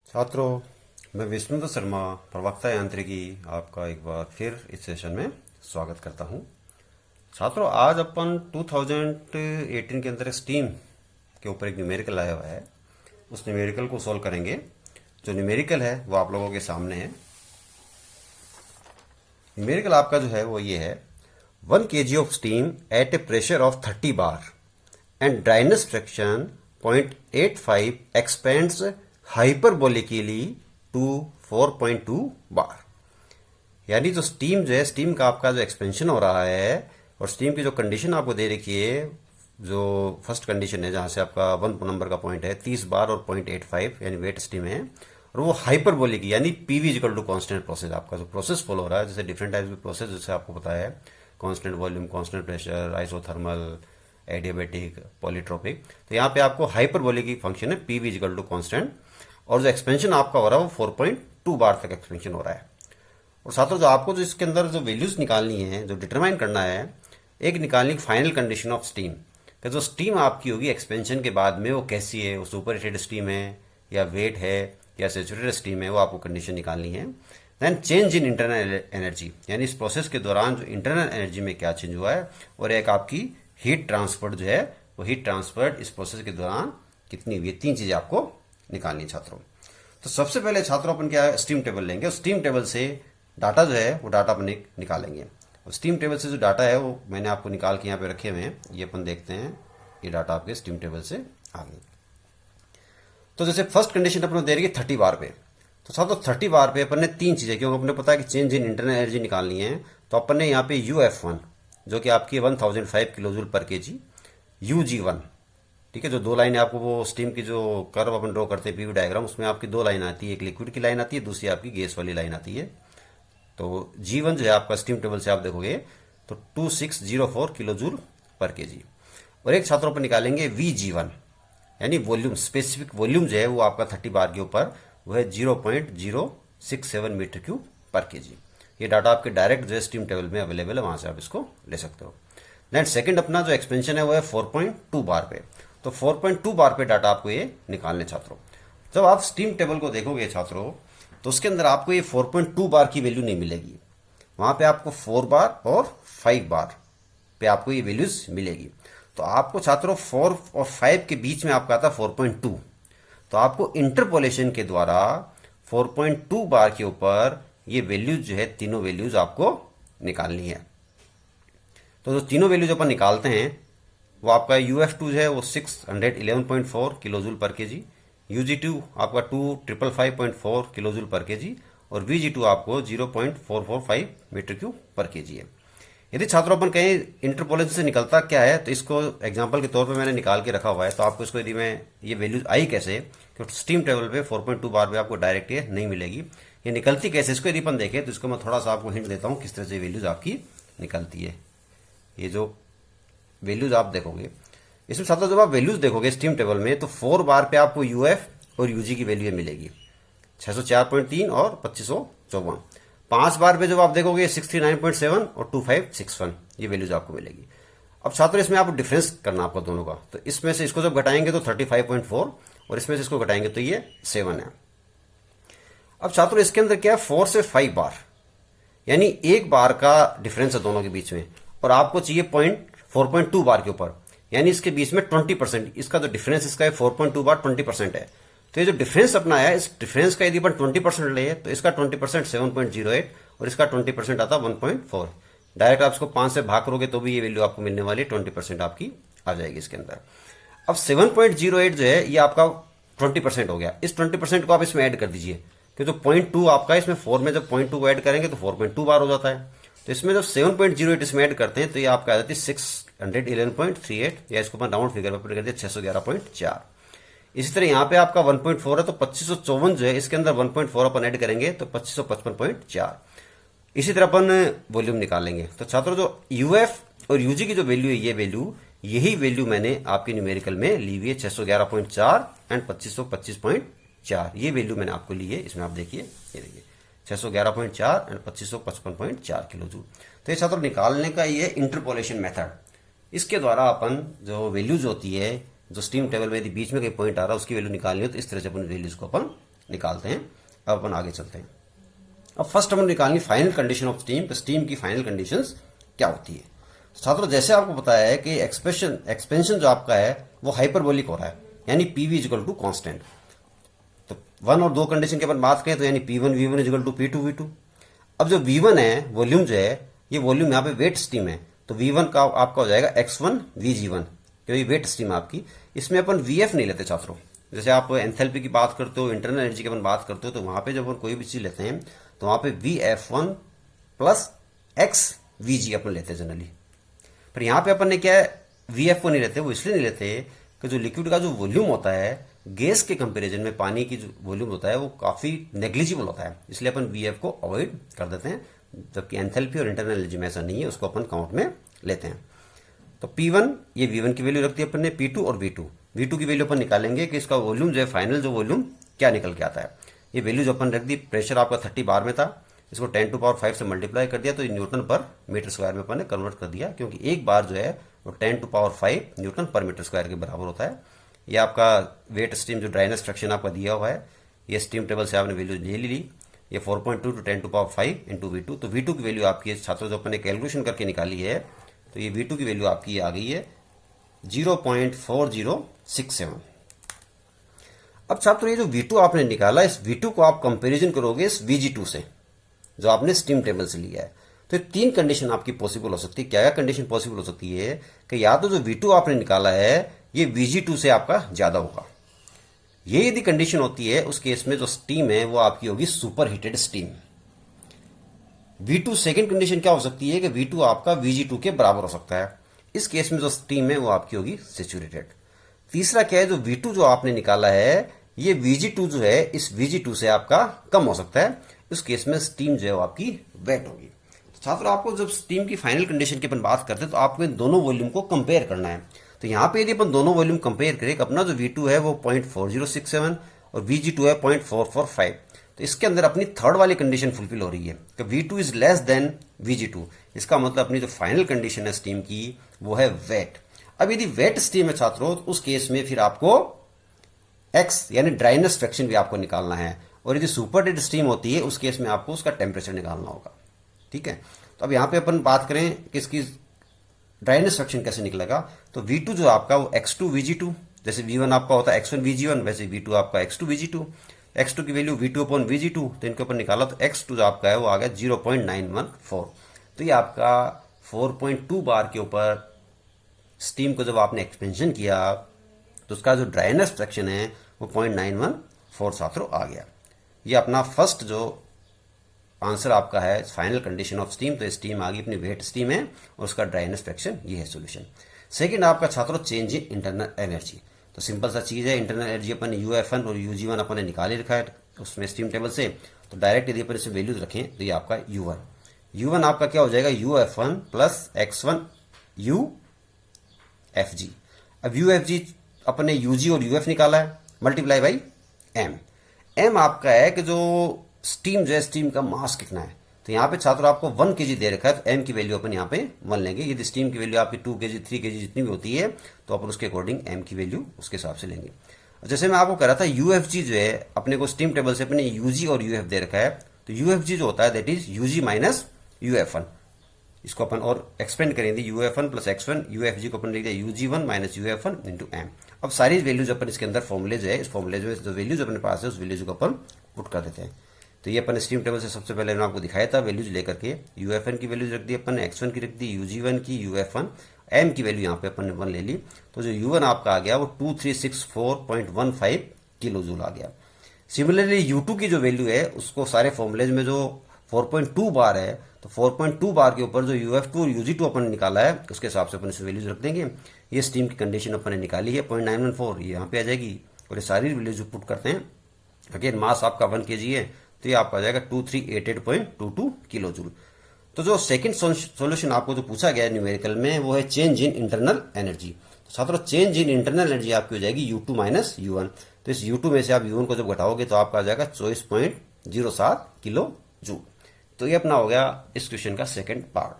छात्रों, मैं विष्णुदत्त शर्मा, प्रवक्ता यांत्रिकी, आपका एक बार फिर इस सेशन में स्वागत करता हूं। छात्रों, आज अपन 2018 के अंदर स्टीम के ऊपर एक न्यूमेरिकल आया हुआ है। उस न्यूमेरिकल को सॉल्व करेंगे। जो न्यूमेरिकल है वो आप लोगों के सामने है। न्यूमेरिकल आपका जो है वो ये है: 1 kg of steam at a pressure of 30 bar and dryness fraction 0.85 expands hyperbolically to 4.2 bar. यानी जो स्टीम स्टीम का आपका जो एक्सपेंशन हो रहा है और स्टीम की जो कंडीशन आपको दे रखी है, जो फर्स्ट कंडीशन है जहां से आपका 1 नंबर का पॉइंट है 30 बार और 0.85 यानी वेट स्टीम है, और वो हाइपरबोलिक यानी PV equal to constant process आपका जो प्रोसेस फॉलो हो रहा है। जैसे डिफरेंट टाइप्स ऑफ प्रोसेस जैसे आपको पता है, constant volume, constant pressure, isothermal, adiabatic, polytropic. तो यहाँ पे आपको हाइपरबोलिक की फंक्शन है पीवी इक्वल टू कांस्टेंट, और जो एक्सपेंशन आपका हो रहा है वो 4.2 बार तक एक्सपेंशन हो रहा है। और साथों जो आपको जो इसके अंदर जो वैल्यूज निकालनी है, जो डिटरमाइन करना है, एक निकालनी फाइनल कंडीशन ऑफ स्टीम कि जो स्टीम आपकी होगी एक्सपेंशन के बाद में वो कैसी है, वो सुपर हीटेड स्टीम है या वेट है या सेचुरेटेड स्टीम है, वो आपको कंडीशन निकालनी है। Then change in internal energy, यानी इस प्रोसेस के दौरान जो इंटरनल एनर्जी में क्या चेंज हुआ है, और एक आपकी हीट ट्रांसफर जो है वो हीट ट्रांसफर इस प्रोसेस के दौरान कितनी हुई, 3 चीजें आपको निकालनी है छात्रों। तो सबसे पहले छात्रों अपन क्या है, स्टीम टेबल लेंगे और स्टीम टेबल से डाटा जो है वो डाटा अपन निकालेंगे। और स्टीम टेबल से जो डाटा है वो मैंने आपको निकाल के यहाँ पे रखे हुए हैं, ये अपन देखते हैं। ये डाटा आपके स्टीम टेबल से आ गए। तो जैसे फर्स्ट कंडीशन अपन दे रही है 30 बार पे, तो छात्रों 30 बार पे अपन ने 3 चीजें, क्योंकि अपने पता है कि चेंज इन इंटरनल एनर्जी निकालनी है, तो अपन ने यहाँ पे UF1 जो कि आपकी 1005 किलो जूल पर kg, UG1, ठीक है, जो 2 लाइनें आपको वो स्टीम की जो कर्व अपन ड्रॉ करते हैं पीवी डायग्राम, उसमें आपकी 2 लाइन आती है, एक लिक्विड की लाइन आती है, दूसरी आपकी गैस वाली लाइन आती है। तो G1 जो है आपका स्टीम टेबल से आप देखोगे तो 2604 किलो जूल पर kg। और एक छात्रों पर निकालेंगे VG1, यानी वॉल्यूम, स्पेसिफिक वॉल्यूम जो है वो आपका 30 बार के ऊपर वो है 0.067 मीटर क्यूब पर kg। ये डाटा आपके डायरेक्ट जो है स्टीम टेबल में अवेलेबल है, वहां से आप इसको ले सकते हो। देन सेकंड अपना जो एक्सपेंशन है वो है 4.2 बार पे, तो 4.2 बार पे डाटा आपको ये निकालने छात्रों। जब आप स्टीम टेबल को देखोगे छात्रों तो उसके अंदर आपको ये 4.2 बार की वैल्यू नहीं मिलेगी, वहां पे आपको 4 बार और 5 बार पे आपको ये वैल्यूज मिलेगी। तो आपको छात्रों 4 और 5 के बीच में आपका आता 4.2, तो आपको इंटरपोलेशन के द्वारा 4.2 बार के ऊपर ये वैल्यूज जो है, तीनों वैल्यूज आपको निकालनी है। तो जो तीनों वैल्यूज अपन निकालते हैं वो आपका UF2 जो है वो 611.4 किलो जूल पर kg, UG2 आपका 2555.4 किलो जूल पर kg, और VG2 आपको 0.445 मीटर क्यूब पर kg है। यदि छात्रों अपन कहें इंटरपोलेशन से निकलता क्या है, तो इसको एग्जांपल के तौर पे मैंने निकाल के रखा हुआ है। तो आपको इसको यदि मैं ये वैल्यूज आई कैसे, क्योंकि स्टीम टेबल पे 4.2 बार पे आपको डायरेक्ट ये नहीं मिलेगी, ये निकलती कैसे, इसको यदि अपन देखें तो इसको मैं थोड़ा सा आपको हिंट देता हूँ किस तरह से वैल्यूज आपकी निकलती है। ये जो वैल्यूज आप देखोगे इसमें छात्रों, जब आप वैल्यूज देखोगे स्टीम टेबल में, तो 4 बार पे आपको UF और UG की वैल्यू मिलेगी 604.3 और 2554। 5 बार पे जब आप देखोगे 639.7 और 2561 ये वैल्यूज आपको मिलेगी। अब छात्रों इसमें आपको डिफरेंस करना आपको दोनों का, तो इसमें से इसको जब घटाएंगे तो 35.4 और इसमें से इसको घटाएंगे तो ये 7 है। अब छात्रों इसके अंदर क्या है, 4 से 5 बार, यानी 1 बार का डिफरेंस है दोनों के बीच में, और आपको चाहिए 4.2 बार के ऊपर, यानी इसके बीच में 20%, इसका जो डिफरेंस इसका है 4.2 बार 20% है। तो ये जो डिफरेंस अपना है, इस डिफरेंस का यदि अपन 20% ले तो इसका 20% 7.08 और इसका 20% आता 1.4। डायरेक्ट आप इसको 5 से भाग करोगे तो भी ये वैल्यू आपको मिलने वाली 20% आपकी आ जाएगी इसके अंदर। अब 7.08 जो है ये आपका 20% हो गया, इस 20% को आप इसमें ऐड कर दीजिए, क्योंकि जो 0.2 आपका इसमें 4 में जब 0.2 को ऐड करेंगे तो 4.2 बार हो जाता है। तो इसमें जब 7.08 इसमें ऐड करते हैं तो ये आपका आ जाती है 611.38, या इसको अपन राउंड फिगर पर कर दिया 611.4। इसी तरह यहाँ पे आपका 1.4 है, तो 2554 जो है इसके अंदर 1.4 अपन ऐड करेंगे तो 2555.4। इसी तरह अपन वॉल्यूम निकालेंगे। तो छात्रों जो UF और UG की जो वैल्यू है, ये वैल्यू, यही वैल्यू मैंने आपके न्यूमेरिकल में ली हुई है 611.4 एंड 2525.4, ये वैल्यू मैंने आपको ली है। इसमें आप देखिए, ये देखिए 611.4 एंड 2555.4 किलो जूल। तो ये छात्रों निकालने का ये इंटरपोलेशन मेथड, इसके द्वारा अपन जो वैल्यूज होती है, जो स्टीम टेबल में यदि बीच में कोई पॉइंट आ रहा है उसकी वैल्यू निकालनी हो, तो इस तरह से अपन वैल्यूज को अपन निकालते हैं। अब अपन आगे चलते हैं। अब फर्स्ट हमने निकालनी फाइनल कंडीशन ऑफ स्टीम। तो स्टीम की फाइनल कंडीशंस क्या होती है छात्रों? जैसे आपको बताया है कि एक्सपेंशन जो आपका है वो हाइपरबोलिक हो रहा है, यानी पीवी इक्वल टू कॉन्स्टेंट। तो 1 और 2 कंडीशन की अपन बात करें तो यानी P1 V1 equal to P2 V2। अब जो V1 है वॉल्यूम जो है, ये वॉल्यूम यहाँ पे वेट स्टीम है, तो V1 का आपका हो जाएगा X1 VG1, क्योंकि वेट स्टीम आपकी। इसमें अपन VF नहीं लेते छात्रों। जैसे आप एंथैल्पी की बात करते हो, इंटरनल एनर्जी की अपन बात करते हो, तो वहां पे जब अपन कोई भी चीज लेते हैं तो वहां पे VF1 प्लस X VG अपन लेते हैं जनरली। पर यहाँ पे अपन ने क्या है, VF को नहीं लेते। वो इसलिए नहीं लेते कि जो लिक्विड का जो वॉल्यूम होता है गैस के कंपैरिजन में पानी की जो वॉल्यूम होता है वो काफी नेग्लिजिबल होता है, इसलिए अपन VF को अवॉइड कर देते हैं। जबकि एंथैल्पी और इंटरनल एनर्जी में ऐसा नहीं है, उसको अपन काउंट में लेते हैं। तो P1 ये V1 की वैल्यू रखती है अपन ने, P2 और V2 की वैल्यू अपन निकालेंगे कि इसका वॉल्यूम जो है फाइनल जो वॉल्यूम क्या निकल के आता है। ये वैल्यू जो अपन रख दी, प्रेशर आपका 30 बार में था, इसको 10⁵ से मल्टीप्लाई कर दिया तो ये न्यूटन पर मीटर स्क्वायर में अपन ने कन्वर्ट कर दिया, क्योंकि एक बार जो है वो 10⁵ न्यूटन पर मीटर स्क्वायर के बराबर होता है। ये आपका वेट स्टीम जो ड्राइनेस फ्रैक्शन आपका दिया हुआ है, ये स्टीम टेबल से आपने वैल्यू ले ली। ये 4.2 टू 10⁵ इंटू V2। तो V2 की वैल्यू आपकी छात्रों जो अपन ने कैलकुलेशन करके निकाली है, तो ये V2 की वैल्यू आपकी आ गई है 0.4067। अब छात्रों ये जो V2 आपने निकाला, इस V2 को आप कंपैरिजन करोगे इस VG2 से जो आपने स्टीम टेबल से लिया है, तो 3 कंडीशन आपकी पॉसिबल हो सकती है। क्या क्या कंडीशन पॉसिबल हो सकती है कि या तो जो V2 आपने निकाला है ये VG2 से आपका ज्यादा होगा। ये यदि कंडीशन होती है उस केस में जो स्टीम है वो आपकी होगी super heated steam. V2 second condition क्या हो सकती है कि V2 आपका VG2 के बराबर हो सकता है। इस केस में जो स्टीम है वो आपकी होगी सैचुरेटेड। तीसरा क्या है, जो V2 जो आपने निकाला है ये VG2 जो है इस VG2 से आपका कम हो सकता है। इस केस में स्टीम जो है वो आपकी वेट होगी। तो छात्रों आपको जब स्टीम की फाइनल कंडीशन की अपन बात करते हैं तो आपको इन दोनों वॉल्यूम को कंपेयर करना है। तो यहाँ पे यदि अपन दोनों वॉल्यूम कंपेयर करें, अपना जो V2 है वो 0.4067 और VG2 है 0.445, तो इसके अंदर अपनी थर्ड वाली कंडीशन फुलफिल हो रही है कि V2 is less than VG2। इसका मतलब अपनी जो फाइनल कंडीशन है स्टीम की वो है वेट। अब यदि वेट स्टीम है छात्रों तो उस केस में फिर आपको X यानी ड्राइनेस फ्रैक्शन भी आपको निकालना है, और यदि सुपर हीटेड स्टीम होती है उस केस में आपको उसका टेम्परेचर निकालना होगा। ठीक है, तो अब यहां पे अपन बात करें कि इसकी ड्राइनेस फ्रैक्शन कैसे निकलेगा। तो V2 जो आपका वो X2 VG2, जैसे V1 आपका होता है X1 VG1, वैसे V2 आपका X2 VG2। X2 की वैल्यू V2 अपॉन VG2, तो इनके ऊपर निकाला तो X2 जो आपका है वो आ गया 0.914। तो ये आपका 4.2 बार के ऊपर स्टीम को जब आपने एक्सपेंशन किया तो उसका जो ड्राइनेस फ्रैक्शन है वो 0.914 छात्रों आ गया। ये अपना फर्स्ट जो आंसर आपका है फाइनल कंडीशन ऑफ स्टीम। तो स्टीम आ गई अपनी वेट स्टीम है और उसका ड्राइनेस फ्रैक्शन ये है सॉल्यूशन। सेकंड आपका छात्रों चेंज इन इंटरनल एनर्जी। तो सिंपल सा चीज है, इंटरनल एनर्जी अपन UF1 और UG1 अपन ने निकाल ही रखा है उसमें स्टीम टेबल से। तो डायरेक्ट यदि अपन इसे वैल्यूज रखें तो ये आपका U1 आपका क्या हो जाएगा UF1 प्लस X1 UFG। अब UFG अपन ने UG और UF निकाला है, मल्टीप्लाई बाई M आपका है कि जो स्टीम जो है स्टीम का मास कितना है। तो यहाँ पे छात्रों आपको 1 kg दे रखा है, तो M की वैल्यू अपन यहाँ पे 1 लेंगे। यदि स्टीम की वैल्यू आपकी 2 kg 3 kg जितनी भी होती है तो अपन उसके अकॉर्डिंग M की वैल्यू उसके हिसाब से लेंगे। जैसे मैं आपको कह रहा था UFG जो है अपने को स्टीम टेबल से अपने UG और UF दे रखा है, तो UFG जो होता है that is UG minus UF1। इसको अपन और एक्सपेंड करेंगे, UF1 प्लस X1 UFG को अपन लिख दिया UG1 minus UF1 into M। अब सारी वैल्यूज अपन इसके अंदर फॉर्मूले जो है, इस फॉर्मूले में जो वैल्यूज अपने पास है उस वैल्यूज को अपन पुट कर देते हैं। तो ये अपन स्टीम टेबल से सबसे पहले मैंने आपको दिखाया था वैल्यूज लेकर के, UF1 की वैल्यूज रख दी अपन, X1 की रख दी, UG1 की, UF1, M की वैल्यू यहाँ पे अपन ने 1 ले ली। तो जो U1 आपका आ गया वो 2364.15 किलो जूल आ गया। सिमिलरली U2 की जो वैल्यू है उसको सारे फॉर्मुलेज में जो 4.2 बार है, तो 4.2 बार के ऊपर जो UF2 और UG2 अपन ने निकाला है उसके हिसाब से अपन इसे वैल्यूज रख देंगे। ये स्टीम की कंडीशन अपन ने निकाली है 0.914, ये यहाँ पे आ जाएगी। और ये सारी वैल्यूज पुट करते हैं, अगेन मास आपका 1 kg है तो ये आपका आ जाएगा 2388.22 किलो जूल। तो जो सेकंड सॉल्यूशन आपको जो पूछा गया है न्यूमेरिकल में वो है चेंज इन इंटरनल एनर्जी। तो छात्रों चेंज इन इंटरनल एनर्जी आपकी हो जाएगी U2 माइनस U1। तो इस U2 में से आप U1 को जब घटाओगे तो आपका आ जाएगा 24.07 किलो जूल। तो ये अपना हो गया इस क्वेश्चन का सेकंड पार्ट।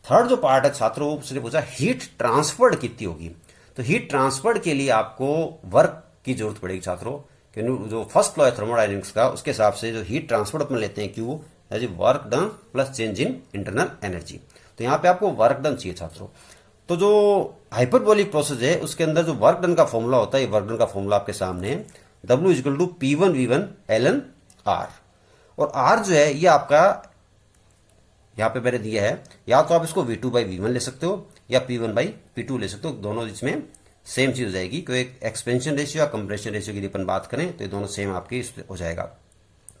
थर्ड जो पार्ट है छात्रों उसने पूछा हीट ट्रांसफर्ड कितनी होगी। तो हीट ट्रांसफर्ड के लिए आपको वर्क की जरूरत पड़ेगी छात्रों, कि जो फर्स्ट लॉ है थर्मोडायनेमिक्स का, उसके हिसाब से जो हीट ट्रांसफर अपन लेते हैं Q as a work done plus change in internal energy. तो यहाँ पे आपको वर्क डन चाहिए छात्रों। तो जो हाइपरबोलिक प्रोसेस है उसके अंदर जो वर्क डन का फॉर्मूला होता है, ये वर्क डन का फॉर्मूला आपके सामने है, W equal to P1V1 ln R। और R जो है ये आपका यहाँ पे मैंने दिया है, या तो आप इसको V2/V1 ले सकते हो या P1/P2 ले सकते हो, दोनों इसमें सेम चीज हो जाएगी। कोई एक्सपेंशन रेशियो या कंप्रेशन रेशियो की अपन बात करें तो ये दोनों सेम आपके हो जाएगा।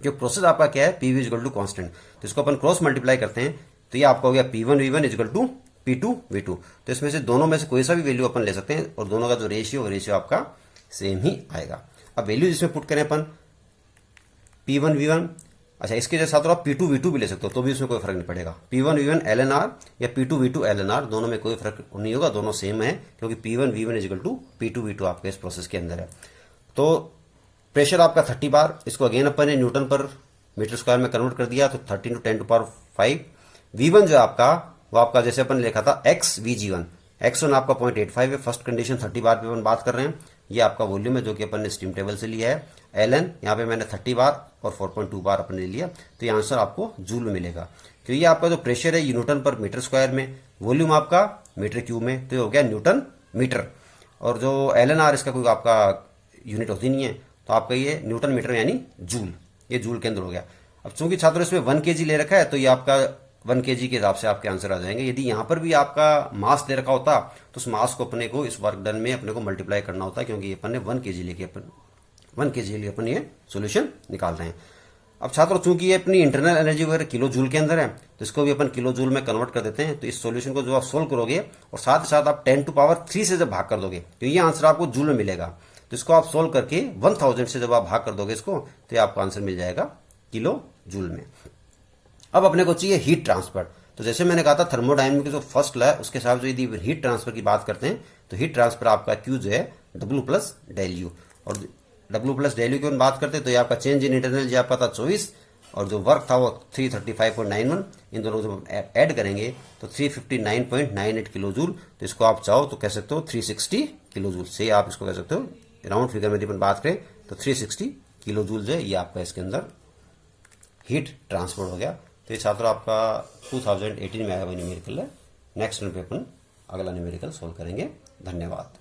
जो प्रोसेस आपका क्या है, PV इक्वल टू कॉन्स्टेंट, तो इसको अपन क्रॉस मल्टीप्लाई करते हैं तो ये आपका हो गया P1V1 इक्वल टू P2V2। तो इसमें से दोनों में से कोई सा भी वैल्यू अपन ले सकते हैं और दोनों का जो रेशियो आपका सेम ही आएगा। अब वैल्यू जिसमें पुट करें अपन P1V1, अच्छा इसके जैसे साथ आप P2V2 भी ले सकते हो तो भी उसमें कोई फर्क नहीं पड़ेगा। P1V1 ln R या P2V2 ln R, दोनों में कोई फर्क नहीं होगा, दोनों सेम है क्योंकि P1V1 इक्वल टू P2V2 आपके इस प्रोसेस के अंदर है। तो प्रेशर आपका 30 बार, इसको अगेन अपन ने न्यूटन पर मीटर स्क्वायर में कन्वर्ट कर दिया तो 30 × 10⁵। V1 जो आपका वो आपका जैसे अपन लिखा था XVG1, X1 आपका 0.85 है, फर्स्ट कंडीशन 30 बार पे अपन बात कर रहे हैं। ये आपका वॉल्यूम है जो कि अपन ने स्टीम टेबल से लिया है। ln यहाँ पे मैंने 30 बार और 4.2 बार अपन ने लिया, तो ये आंसर आपको जूल में मिलेगा। तो ये आपका जो प्रेशर है ये न्यूटन पर मीटर स्क्वायर में, वॉल्यूम आपका मीटर क्यूब में, तो ये हो गया न्यूटन मीटर। और जो ln R इसका कोई आपका यूनिट होती नहीं है, तो आपका ये न्यूटन मीटर यानी जूल, ये जूल के अंदर हो गया। अब चूंकि छात्रों इसमें 1 kg ले रखा है तो ये आपका 1 kg के हिसाब से आपके आंसर आ जाएंगे। यदि यहाँ पर भी आपका मास दे रखा होता तो उस मास को अपने को इस वर्क डन में अपने को मल्टीप्लाई करना होता है, क्योंकि अपन ने 1 kg लेके अपन 1 kg लिए अपन ये सोल्यूशन निकाल रहे हैं। अब छात्रों चूंकि ये अपनी इंटरनल एनर्जी वगैरह किलो जूल के अंदर है तो इसको भी अपन किलो जूल में कन्वर्ट कर देते हैं। तो इस सॉल्यूशन को जो आप सोल्व करोगे और साथ ही साथ आप 10⁻³ से जब भाग कर दोगे तो ये आंसर आपको जूल में मिलेगा। तो इसको आप सोल्व करके 1000 से जब आप भाग कर दोगे इसको तो ये आपको आंसर मिल जाएगा किलो जूल में। अब अपने को चाहिए हीट ट्रांसफर। तो जैसे मैंने कहा था थर्मोडायनेमिक्स जो फर्स्ट लॉ है उसके हिसाब से यदि हीट ट्रांसफर की बात करते हैं तो हीट ट्रांसफर आपका Q जो है W प्लस डेल यू, और W प्लस डेल यू की बात करते हैं तो ये आपका चेंज इन इंटरनल एनर्जी आपका था 24 और जो वर्क था वो 335.91। इन दोनों को जब ऐड करेंगे तो 359.98 किलो जूल। तो इसको आप चाहो तो कह सकते हो 360 किलो जूल से आप इसको कह सकते हो, राउंड फिगर में यदि अपन बात करें तो 360 किलो जूल जो है ये आपका इसके अंदर हीट ट्रांसफर हो गया। तो ये छात्रों आपका 2018 में आया हुआ न्यूमेरिकल है। नेक्स्ट पे अपन अगला न्यूमेरिकल सोल्व करेंगे। धन्यवाद।